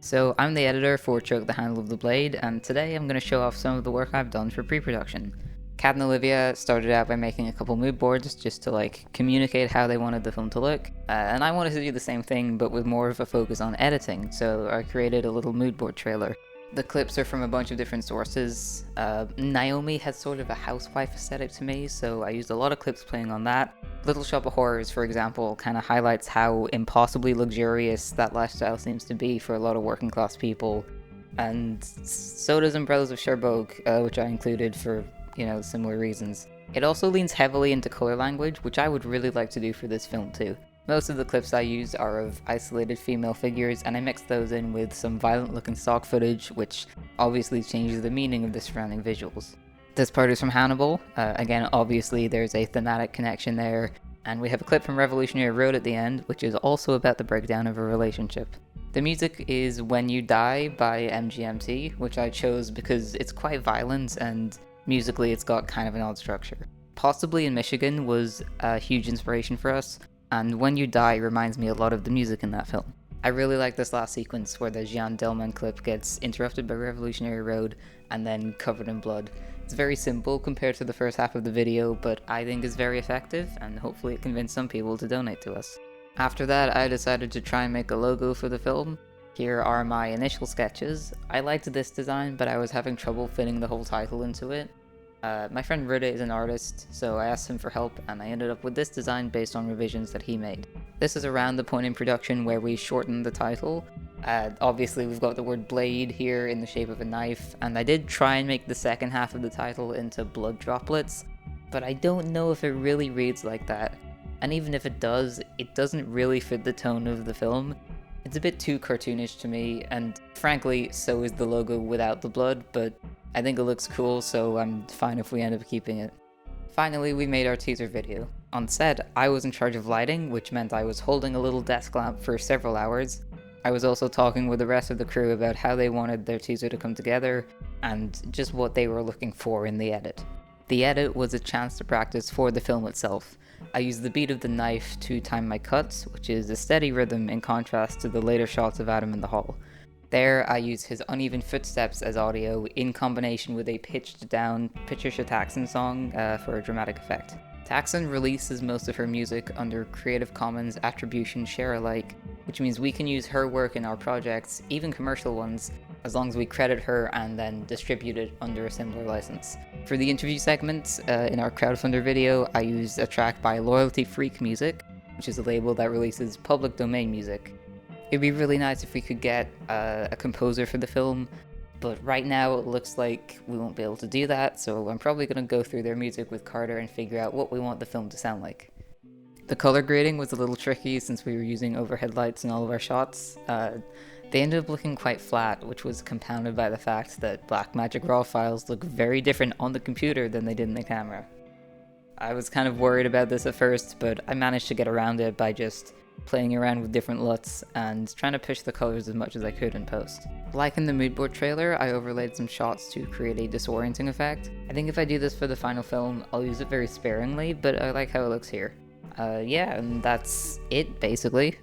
So I'm the editor for Choke the Handle of the Blade, and today I'm going to show off some of the work I've done for pre-production. Kat and Olivia started out by making a couple mood boards just to communicate how they wanted the film to look, and I wanted to do the same thing but with more of a focus on editing, so I created a little mood board trailer. The clips are from a bunch of different sources. Naomi has sort of a housewife aesthetic to me, so I used a lot of clips playing on that. Little Shop of Horrors, for example, kind of highlights how impossibly luxurious that lifestyle seems to be for a lot of working class people. And so does Umbrellas of Cherbourg, which I included for, similar reasons. It also leans heavily into color language, which I would really like to do for this film too. Most of the clips I used are of isolated female figures, and I mixed those in with some violent looking stock footage, which obviously changes the meaning of the surrounding visuals. This part is from Hannibal. Again, obviously there's a thematic connection there, and we have a clip from Revolutionary Road at the end, which is also about the breakdown of a relationship. The music is When You Die by MGMT, which I chose because it's quite violent and musically it's got kind of an odd structure. Possibly in Michigan was a huge inspiration for us, and When You Die reminds me a lot of the music in that film. I really like this last sequence where the Jean Delman clip gets interrupted by Revolutionary Road and then covered in blood. It's very simple compared to the first half of the video, but I think is very effective, and hopefully it convinced some people to donate to us. After that, I decided to try and make a logo for the film. Here are my initial sketches. I liked this design, but I was having trouble fitting the whole title into it. My friend Ruda is an artist, so I asked him for help, and I ended up with this design based on revisions that he made. This is around the point in production where we shortened the title. Obviously we've got the word blade here in the shape of a knife, and I did try and make the second half of the title into blood droplets, but I don't know if it really reads like that. And even if it does, it doesn't really fit the tone of the film. It's a bit too cartoonish to me, and frankly, so is the logo without the blood, but I think it looks cool, so I'm fine if we end up keeping it. Finally, we made our teaser video. On set, I was in charge of lighting, which meant I was holding a little desk lamp for several hours. I was also talking with the rest of the crew about how they wanted their teaser to come together, and just what they were looking for in the edit. The edit was a chance to practice for the film itself. I used the beat of the knife to time my cuts, which is a steady rhythm in contrast to the later shots of Adam in the hall. There, I used his uneven footsteps as audio in combination with a pitched down Patricia Taxon song for a dramatic effect. Taxon releases most of her music under Creative Commons Attribution Share Alike, which means we can use her work in our projects, even commercial ones, as long as we credit her and then distribute it under a similar license. For the interview segments in our crowdfunder video, I used a track by Loyalty Freak Music, which is a label that releases public domain music. It'd be really nice if we could get a composer for the film, but right now it looks like we won't be able to do that, so I'm probably going to go through their music with Carter and figure out what we want the film to sound like. The color grading was a little tricky since we were using overhead lights in all of our shots. They ended up looking quite flat, which was compounded by the fact that Blackmagic RAW files look very different on the computer than they did in the camera. I was kind of worried about this at first, but I managed to get around it by just playing around with different LUTs and trying to push the colors as much as I could in post. Like in the moodboard trailer, I overlaid some shots to create a disorienting effect. I think if I do this for the final film, I'll use it very sparingly, but I like how it looks here. Yeah, and that's it, basically.